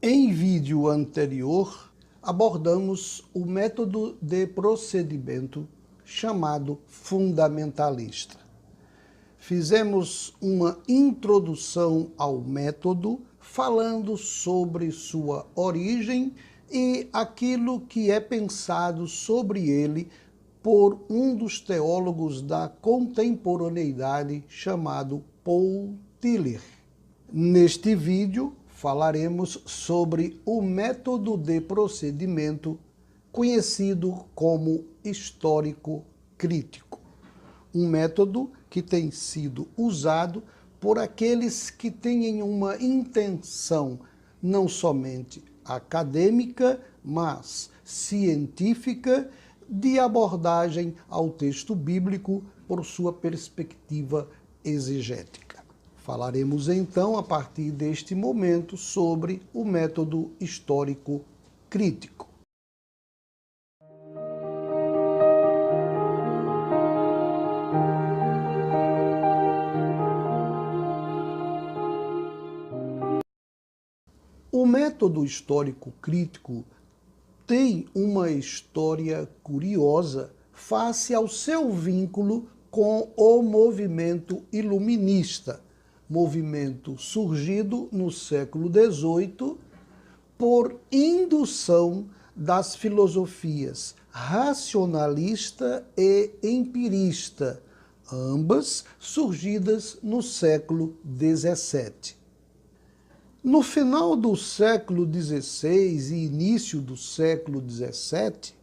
Em vídeo anterior, abordamos o método de procedimento chamado fundamentalista. Fizemos uma introdução ao método, falando sobre sua origem e aquilo que é pensado sobre ele por um dos teólogos da contemporaneidade chamado Paul Tillich. Neste vídeo, falaremos sobre o método de procedimento conhecido como histórico crítico. Um método que tem sido usado por aqueles que têm uma intenção não somente acadêmica, mas científica de abordagem ao texto bíblico por sua perspectiva exegética. Falaremos então, a partir deste momento, sobre o método histórico crítico. O método histórico crítico tem uma história curiosa face ao seu vínculo com o movimento iluminista, movimento surgido no século XVIII por indução das filosofias racionalista e empirista, ambas surgidas no século XVII. No final do século XVI e início do século XVII,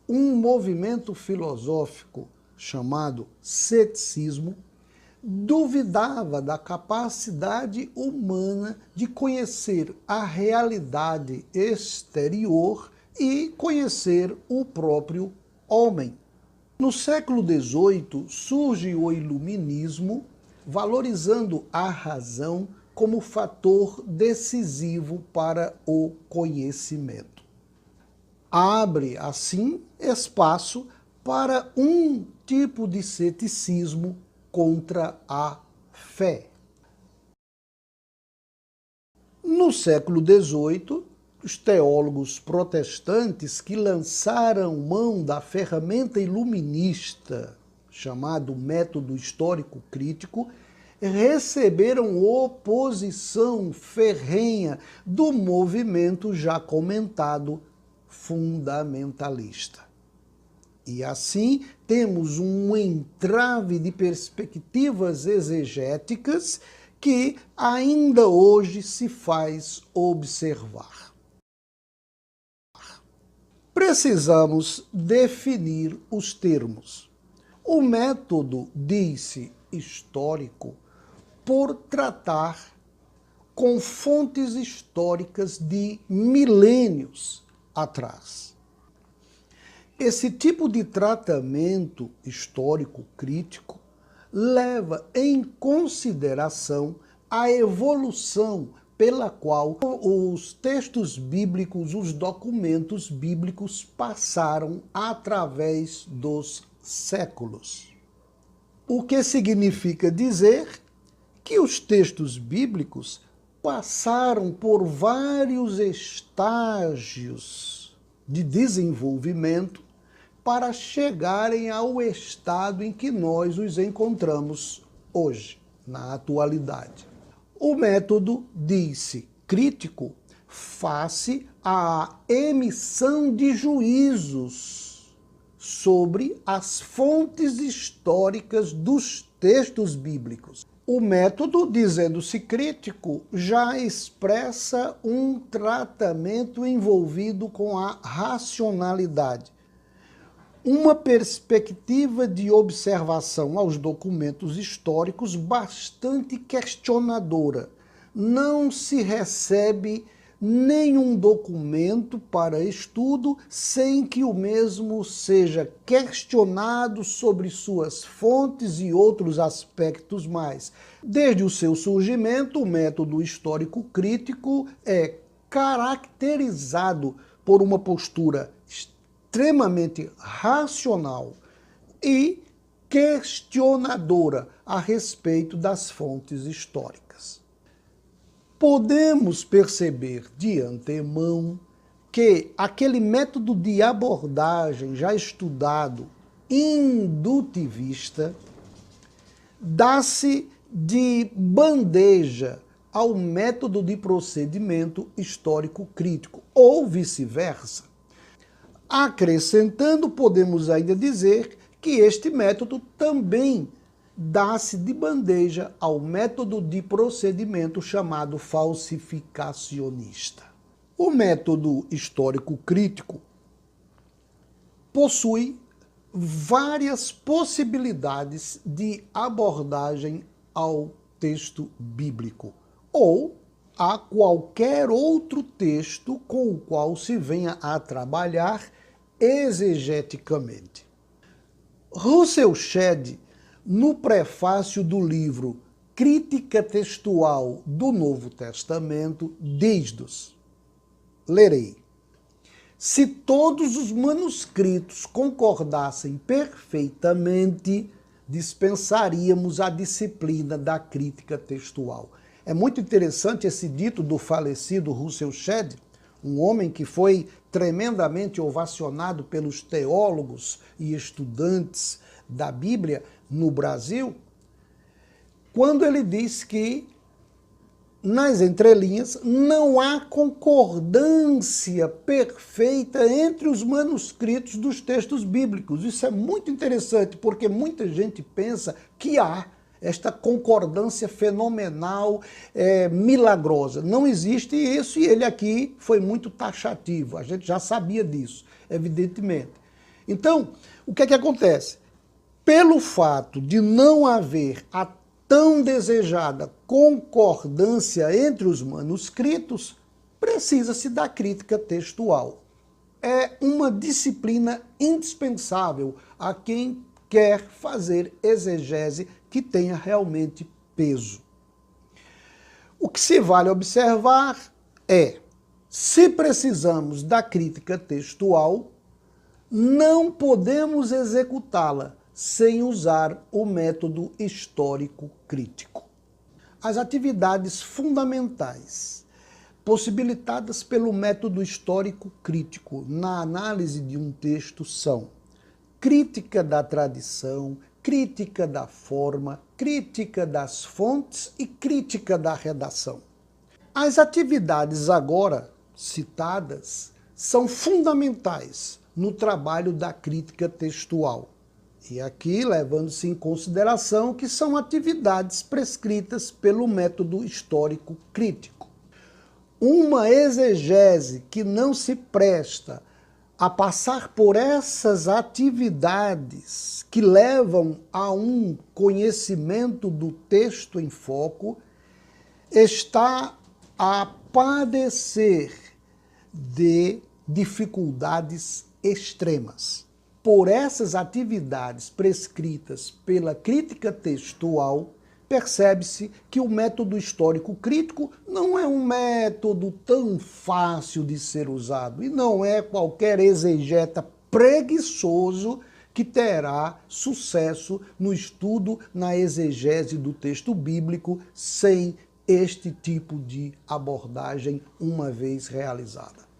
um movimento filosófico chamado ceticismo duvidava da capacidade humana de conhecer a realidade exterior e conhecer o próprio homem. No século XVIII surge o iluminismo, valorizando a razão como fator decisivo para o conhecimento. Abre, assim, espaço para um tipo de ceticismo contra a fé. No século XVIII, os teólogos protestantes que lançaram mão da ferramenta iluminista, chamado método histórico crítico, receberam oposição ferrenha do movimento já comentado fundamentalista. E assim temos um entrave de perspectivas exegéticas que ainda hoje se faz observar. Precisamos definir os termos. O método diz-se histórico por tratar com fontes históricas de milênios atrás. Esse tipo de tratamento histórico crítico leva em consideração a evolução pela qual os textos bíblicos, os documentos bíblicos passaram através dos séculos. O que significa dizer que os textos bíblicos passaram por vários estágios de desenvolvimento para chegarem ao estado em que nós os encontramos hoje, na atualidade. O método diz-se crítico face à emissão de juízos sobre as fontes históricas dos textos bíblicos. O método, dizendo-se crítico, já expressa um tratamento envolvido com a racionalidade, uma perspectiva de observação aos documentos históricos bastante questionadora. Não se recebe nenhum documento para estudo sem que o mesmo seja questionado sobre suas fontes e outros aspectos mais. Desde o seu surgimento, o método histórico crítico é caracterizado por uma postura extremamente racional e questionadora a respeito das fontes históricas. podemos perceber de antemão que aquele método de abordagem já estudado, indutivista, dá-se de bandeja ao método de procedimento histórico crítico, ou vice-versa. Acrescentando, podemos ainda dizer que este método também dá-se de bandeja ao método de procedimento chamado falsificacionista. O método histórico crítico possui várias possibilidades de abordagem ao texto bíblico ou a qualquer outro texto com o qual se venha a trabalhar exegeticamente. Russell Shedd, no prefácio do livro Crítica Textual do Novo Testamento, diz-nos, lerei: se todos os manuscritos concordassem perfeitamente, dispensaríamos a disciplina da crítica textual. É muito interessante esse dito do falecido Russell Shedd, um homem que foi tremendamente ovacionado pelos teólogos e estudantes da Bíblia no Brasil, quando ele diz que, nas entrelinhas, não há concordância perfeita entre os manuscritos dos textos bíblicos. Isso é muito interessante, porque muita gente pensa que há esta concordância fenomenal, milagrosa. Não existe isso, e ele aqui foi muito taxativo. A gente já sabia disso, evidentemente. Então, o que é que acontece? Pelo fato de não haver a tão desejada concordância entre os manuscritos, precisa-se da crítica textual. É uma disciplina indispensável a quem quer fazer exegese que tenha realmente peso. O que se vale observar é, se precisamos da crítica textual, não podemos executá-la sem usar o método histórico crítico. As atividades fundamentais possibilitadas pelo método histórico crítico na análise de um texto são crítica da tradição, crítica da forma, crítica das fontes e crítica da redação. As atividades agora citadas são fundamentais no trabalho da crítica textual. E aqui, levando-se em consideração que são atividades prescritas pelo método histórico crítico. Uma exegese que não se presta a passar por essas atividades que levam a um conhecimento do texto em foco, está a padecer de dificuldades extremas. Por essas atividades prescritas pela crítica textual, percebe-se que o método histórico crítico não é um método tão fácil de ser usado e não é qualquer exegeta preguiçoso que terá sucesso no estudo, na exegese do texto bíblico sem este tipo de abordagem uma vez realizada.